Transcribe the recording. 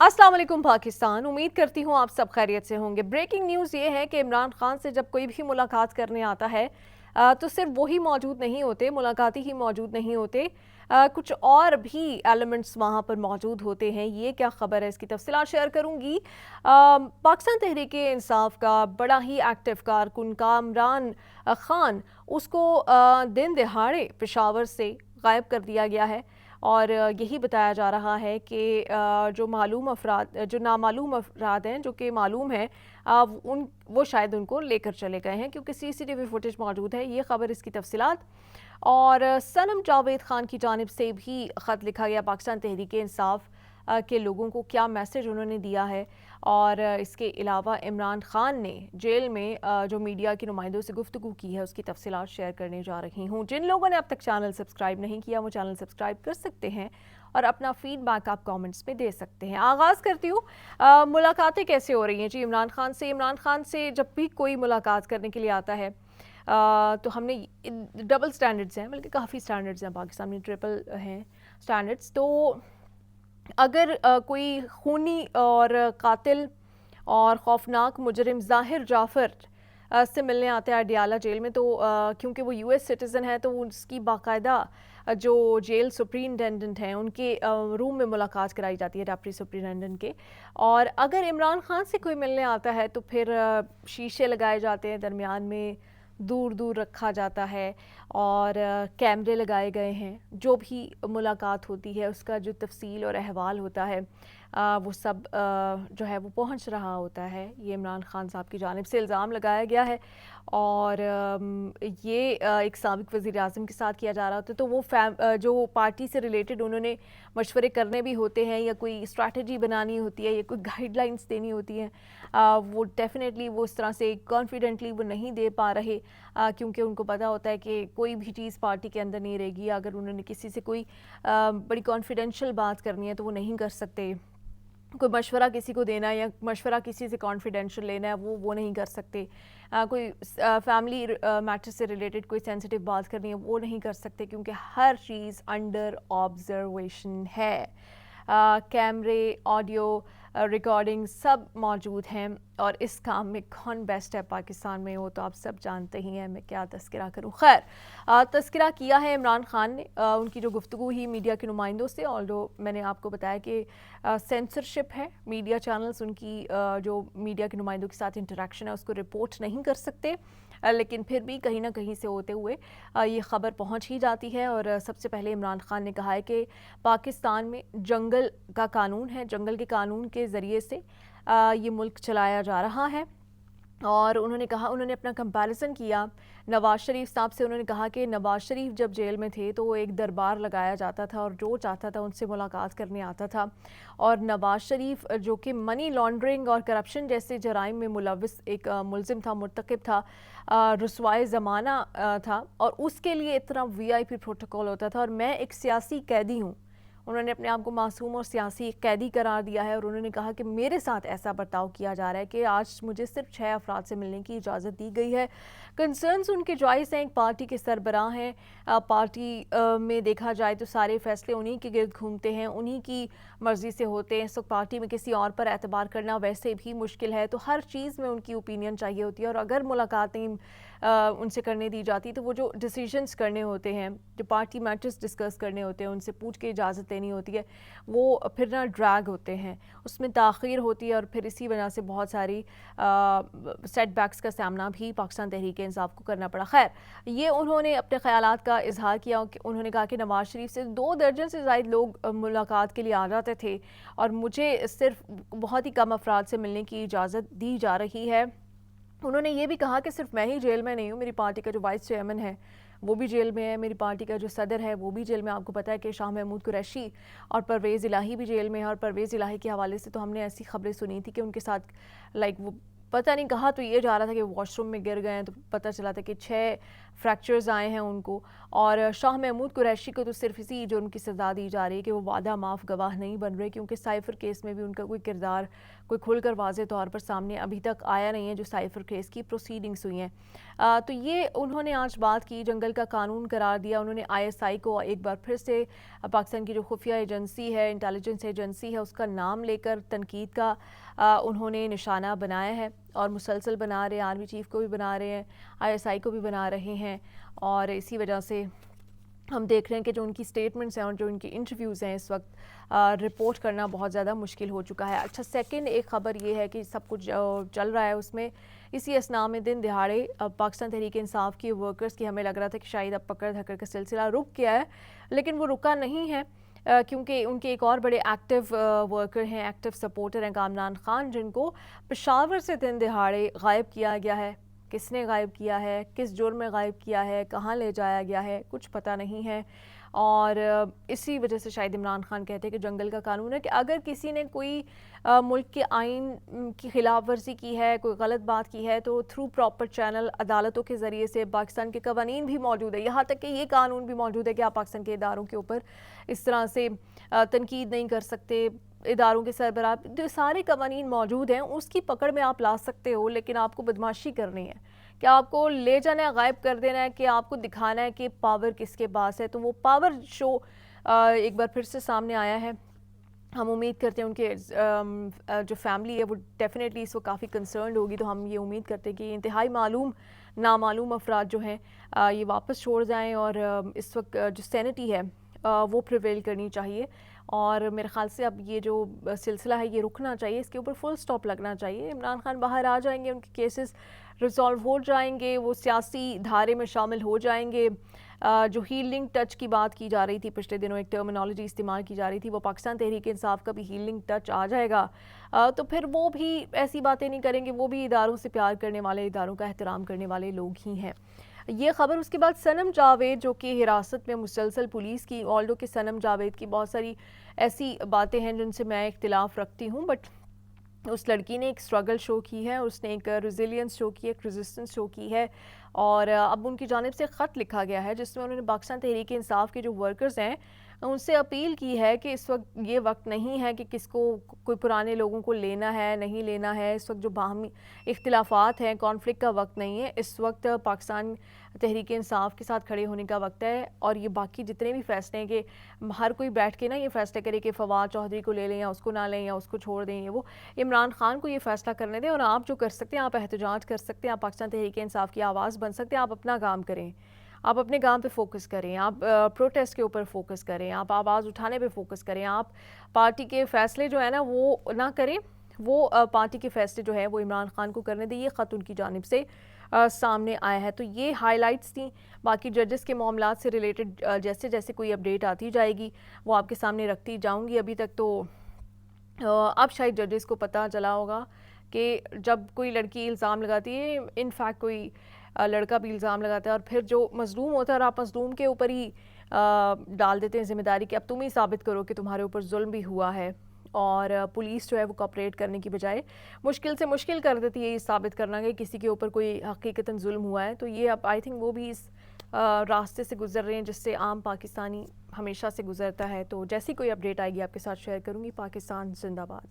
अस्सलाम वालेकुम पाकिस्तान। उम्मीद करती हूँ आप सब खैरियत से होंगे। ब्रेकिंग न्यूज़ ये है कि इमरान खान से जब कोई भी मुलाकात करने आता है तो सिर्फ वही मौजूद नहीं होते, मुलाकाती ही मौजूद नहीं होते, कुछ और भी एलिमेंट्स वहाँ पर मौजूद होते हैं। ये क्या खबर है, इसकी तफसीलात शेयर करूँगी। पाकिस्तान तहरीक इंसाफ का बड़ा ही एक्टिव कारकुन कामरान खान, उसको दिन दिहाड़े पेशावर से गायब कर दिया गया है और यही बताया जा रहा है कि जो नामालूम अफराद हैं, जो कि मालूम है, वो शायद उनको लेकर चले गए हैं क्योंकि सीसीटीवी फुटेज मौजूद है। ये खबर, इसकी तफसीलात। और सनम जावेद खान की जानिब से भी ख़त लिखा गया पाकिस्तान तहरीक इंसाफ के लोगों को, क्या मैसेज उन्होंने दिया है। और इसके अलावा इमरान खान ने जेल में जो मीडिया के नुमाइंदों से गुफ्तगू की है, उसकी तफसीलात शेयर करने जा रही हूँ। जिन लोगों ने अब तक चैनल सब्सक्राइब नहीं किया, वो चैनल सब्सक्राइब कर सकते हैं और अपना फीडबैक आप कमेंट्स में दे सकते हैं। आगाज़ करती हूँ, मुलाकातें कैसे हो रही हैं जी इमरान खान से जब भी कोई मुलाकात करने के लिए आता है तो हमने डबल स्टैंडर्ड्स हैं, बल्कि काफ़ी स्टैंडर्ड्स हैं पाकिस्तान में, ट्रिपल हैं स्टैंडर्ड्स। तो अगर कोई खूनी और कातिल और खौफनाक मुजरिम ज़ाहिर जाफ़र से मिलने आते हैं अडियाला जेल में, तो क्योंकि वो यूएस सिटीज़न है तो उसकी बाकायदा जो जेल सुप्रिंटेंडेंट हैं उनके रूम में मुलाकात कराई जाती है, डेप्टी सुप्रिंटेंडेंट के। और अगर इमरान खान से कोई मिलने आता है तो फिर शीशे लगाए जाते हैं, दरमियान में दूर दूर रखा जाता है और कैमरे लगाए गए हैं। जो भी मुलाकात होती है उसका जो तफसील और अहवाल होता है वो सब जो है वो पहुंच रहा होता है। ये इमरान खान साहब की जानिब से इल्ज़ाम लगाया गया है और ये एक साबिक़ वज़ीर आज़म के साथ किया जा रहा होता है। तो वो जो पार्टी से रिलेटेड उन्होंने मशवरे करने भी होते हैं, या कोई स्ट्रैटेजी बनानी होती है, या कोई गाइडलाइंस देनी होती हैं, वो डेफिनेटली वो इस तरह से कॉन्फिडेंटली वो नहीं दे पा रहे, क्योंकि उनको पता होता है कि कोई भी चीज़ पार्टी के अंदर नहीं रहेगी। अगर उन्होंने किसी से कोई बड़ी कॉन्फिडेंशियल बात करनी है तो वो नहीं कर सकते। कोई मशवरा किसी को देना है या मशवरा किसी से कॉन्फिडेंशियल लेना है, वो नहीं कर सकते। कोई फैमिली मैटर से रिलेटेड कोई सेंसिटिव बात करनी है, वो नहीं कर सकते, क्योंकि हर चीज़ अंडर ऑब्जर्वेशन है। कैमरे, ऑडियो रिकॉर्डिंग सब मौजूद हैं और इस काम में कौन बेस्ट है पाकिस्तान में, वो तो आप सब जानते ही हैं, मैं क्या तस्करा करूँ। खैर, तस्करा किया है इमरान खान ने उनकी जो गुफ्तगू ही मीडिया के नुमाइंदों से। ऑल्दो मैंने आपको बताया कि सेंसरशिप है, मीडिया चैनल्स उनकी जो मीडिया के नुमाइंदों के साथ इंटरेक्शन है उसको रिपोर्ट नहीं कर सकते, लेकिन फिर भी कहीं ना कहीं से होते हुए ये ख़बर पहुंच ही जाती है। और सबसे पहले इमरान खान ने कहा है कि पाकिस्तान में जंगल का कानून है, जंगल के कानून के ज़रिए से ये मुल्क चलाया जा रहा है। और उन्होंने अपना कंपैरिजन किया नवाज़ शरीफ साहब से। उन्होंने कहा कि नवाज़ शरीफ जब जेल में थे तो एक दरबार लगाया जाता था और जो चाहता था उनसे मुलाकात करने आता था। और नवाज़ शरीफ जो कि मनी लॉन्ड्रिंग और करप्शन जैसे जराइम में मुलविस एक मुलजिम था, मुर्तकिब था, रुसवाए ज़माना था, और उसके लिए इतना वीआईपी प्रोटोकॉल होता था। और मैं एक सियासी कैदी हूँ, उन्होंने अपने आप को मासूम और सियासी कैदी करार दिया है। और उन्होंने कहा कि मेरे साथ ऐसा बर्ताव किया जा रहा है कि आज मुझे सिर्फ 6 अफराद से मिलने की इजाज़त दी गई है। कंसर्न्स उनके जायज़ हैं, एक पार्टी के सरबराह हैं, पार्टी में देखा जाए तो सारे फैसले उन्हीं के गिर्द घूमते हैं, उन्हीं की मर्ज़ी से होते हैं। सो पार्टी में किसी और पर एतबार करना वैसे भी मुश्किल है, तो हर चीज़ में उनकी ओपिनियन चाहिए होती है। और अगर मुलाकातें उनसे करने दी जाती तो वो जो डिसीजंस करने होते हैं, जो पार्टी मैटर्स डिस्कस करने होते हैं, उनसे पूछ के इजाज़त देनी होती है, वो फिर ना ड्रैग होते हैं, उसमें ताख़ीर होती है। और फिर इसी वजह से बहुत सारी सेटबैक्स का सामना भी पाकिस्तान तहरीक इंसाफ को करना पड़ा। खैर, ये उन्होंने अपने ख़यालात का इजहार किया। उन्होंने कहा कि नवाज़ शरीफ से 2 दर्जन से ज़ायद लोग मुलाकात के लिए आ जाते थे और मुझे सिर्फ बहुत ही कम अफराद से मिलने की इजाज़त दी जा रही है। उन्होंने ये भी कहा कि सिर्फ मैं ही जेल में नहीं हूँ, मेरी पार्टी का जो वाइस चेयरमैन है वो भी जेल में है, मेरी पार्टी का जो सदर है वो भी जेल में। आपको पता है कि शाह महमूद कुरैशी और परवेज़ इलाही भी जेल में है। और परवेज़ इलाही के हवाले से तो हमने ऐसी खबरें सुनी थी कि उनके साथ वो पता नहीं कहा तो ये जा रहा था कि वॉशरूम में गिर गए हैं, तो पता चला था कि 6 فریکچرز آئے ہیں ان کو. اور شاہ محمود قریشی کو تو صرف اسی جرم کی سزا دی جا رہی ہے کہ وہ وعدہ معاف گواہ نہیں بن رہے, کیونکہ سائفر کیس میں بھی ان کا کوئی کردار کوئی کھل کر واضح طور پر سامنے ابھی تک آیا نہیں ہے جو سائفر کیس کی پروسیڈنگز ہوئی ہیں. تو یہ انہوں نے آج بات کی, جنگل کا قانون قرار دیا. انہوں نے ISI کو ایک بار پھر سے پاکستان کی جو خفیہ ایجنسی ہے, انٹیلیجنس ایجنسی ہے, اس کا نام لے کر تنقید کا انہوں نے نشانہ بنایا ہے, اور مسلسل بنا رہے ہیں. آرمی چیف کو بھی بنا رہے ہیں, ISI کو بھی بنا رہے ہیں, اور اسی وجہ سے ہم دیکھ رہے ہیں کہ جو ان کی سٹیٹمنٹس ہیں اور جو ان کی انٹرویوز ہیں اس وقت رپورٹ کرنا بہت زیادہ مشکل ہو چکا ہے. اچھا, سیکنڈ ایک خبر یہ ہے کہ سب کچھ چل رہا ہے اس میں اسی اسنا میں دن دہاڑے پاکستان تحریک انصاف کی ورکرز کی ہمیں لگ رہا تھا کہ شاید اب پکڑ دھکڑ کا سلسلہ رک گیا ہے, لیکن وہ رکا نہیں ہے, کیونکہ ان کے ایک اور بڑے ایکٹیو ورکر ہیں, ایکٹیو سپورٹر ہیں کامران خان, جن کو پشاور سے دن دہاڑے غائب کیا گیا ہے. کس نے غائب کیا ہے, کس جرم میں غائب کیا ہے, کہاں لے جایا گیا ہے, کچھ پتہ نہیں ہے. اور اسی وجہ سے شاید عمران خان کہتے ہیں کہ جنگل کا قانون ہے کہ اگر کسی نے کوئی ملک کے آئین کی خلاف ورزی کی ہے, کوئی غلط بات کی ہے, تو تھرو پراپر چینل عدالتوں کے ذریعے سے پاکستان کے قوانین بھی موجود ہے, یہاں تک کہ یہ قانون بھی موجود ہے کہ آپ پاکستان کے اداروں کے اوپر اس طرح سے تنقید نہیں کر سکتے, اداروں کے سربراہ, جو سارے قوانین موجود ہیں اس کی پکڑ میں آپ لا سکتے ہو, لیکن آپ کو بدماشی کرنی ہے کہ آپ کو لے جانا ہے, غائب کر دینا ہے, کہ آپ کو دکھانا ہے کہ پاور کس کے پاس ہے. تو وہ پاور شو ایک بار پھر سے سامنے آیا ہے. ہم امید کرتے ہیں ان کے جو فیملی ہے وہ ڈیفینیٹلی اس وقت کافی کنسرنڈ ہوگی, تو ہم یہ امید کرتے ہیں کہ انتہائی نامعلوم افراد جو ہیں یہ واپس چھوڑ جائیں, اور اس وقت جو سینٹی ہے وہ پریویل کرنی چاہیے. اور میرے خیال سے اب یہ جو سلسلہ ہے یہ رکنا چاہیے, اس کے اوپر فل سٹاپ لگنا چاہیے. عمران خان باہر آ جائیں گے, ان کے کیسز ریزالو ہو جائیں گے, وہ سیاسی دھارے میں شامل ہو جائیں گے. جو ہیلنگ ٹچ کی بات کی جا رہی تھی پچھلے دنوں, ایک ٹرمینالوجی استعمال کی جا رہی تھی, وہ پاکستان تحریک انصاف کا بھی ہیلنگ ٹچ آ جائے گا, تو پھر وہ بھی ایسی باتیں نہیں کریں گے. وہ بھی اداروں سے پیار کرنے والے, اداروں کا احترام کرنے والے لوگ ہی ہیں. یہ خبر. اس کے بعد سنم جاوید جو کہ حراست میں مسلسل پولیس کی, آلڈو کہ سنم جاوید کی بہت ساری ایسی باتیں ہیں جن سے میں اختلاف رکھتی ہوں, بٹ اس لڑکی نے ایک سٹرگل شو کی ہے, اس نے ایک ریزیلینس شو کی ہے, ایک ریزسٹنس شو کی ہے. اور اب ان کی جانب سے خط لکھا گیا ہے جس میں انہوں نے پاکستان تحریک انصاف کے جو ورکرز ہیں ان سے اپیل کی ہے کہ اس وقت یہ وقت نہیں ہے کہ کس کو کوئی پرانے لوگوں کو لینا ہے نہیں لینا ہے. اس وقت جو باہمی اختلافات ہیں, کانفلکٹ کا وقت نہیں ہے. اس وقت پاکستان تحریک انصاف کے ساتھ کھڑے ہونے کا وقت ہے, اور یہ باقی جتنے بھی فیصلے ہیں کہ ہر کوئی بیٹھ کے نا یہ فیصلے کرے کہ فواد چودھری کو لے لیں یا اس کو نہ لیں یا اس کو چھوڑ دیں, وہ عمران خان کو یہ فیصلہ کرنے دیں. اور آپ جو کر سکتے ہیں, آپ احتجاج کر سکتے ہیں, آپ پاکستان تحریک انصاف کی آواز بن سکتے ہیں, آپ اپنا کام کریں, آپ اپنے کام پہ فوکس کریں, آپ پروٹیسٹ کے اوپر فوکس کریں, آپ آواز اٹھانے پہ فوکس کریں, آپ پارٹی کے فیصلے جو ہے نا وہ نہ کریں, وہ پارٹی کے فیصلے جو ہے وہ عمران خان کو کرنے دیں. یہ خط ان کی جانب سے سامنے آیا ہے. تو یہ ہائی لائٹس تھیں. باقی ججز کے معاملات سے ریلیٹڈ جیسے جیسے کوئی اپڈیٹ آتی جائے گی وہ آپ کے سامنے رکھتی جاؤں گی. ابھی تک تو اب شاید ججز کو پتہ چلا ہوگا کہ جب کوئی لڑکی الزام لگاتی ہے, ان فیکٹ کوئی لڑکا بھی الزام لگاتا ہے, اور پھر جو مظلوم ہوتا ہے اور آپ مظلوم کے اوپر ہی ڈال دیتے ہیں ذمہ داری کہ اب تم ہی ثابت کرو کہ تمہارے اوپر ظلم بھی ہوا ہے, اور پولیس جو ہے وہ کوآپریٹ کرنے کی بجائے مشکل سے مشکل کر دیتی ہے یہ ثابت کرنا کہ کسی کے اوپر کوئی حقیقتاً ظلم ہوا ہے. تو یہ اب آئی تھنک وہ بھی اس راستے سے گزر رہے ہیں جس سے عام پاکستانی ہمیشہ سے گزرتا ہے. تو جیسی کوئی اپڈیٹ آئے گی آپ کے ساتھ شیئر کروں گی. پاکستان زندہ باد.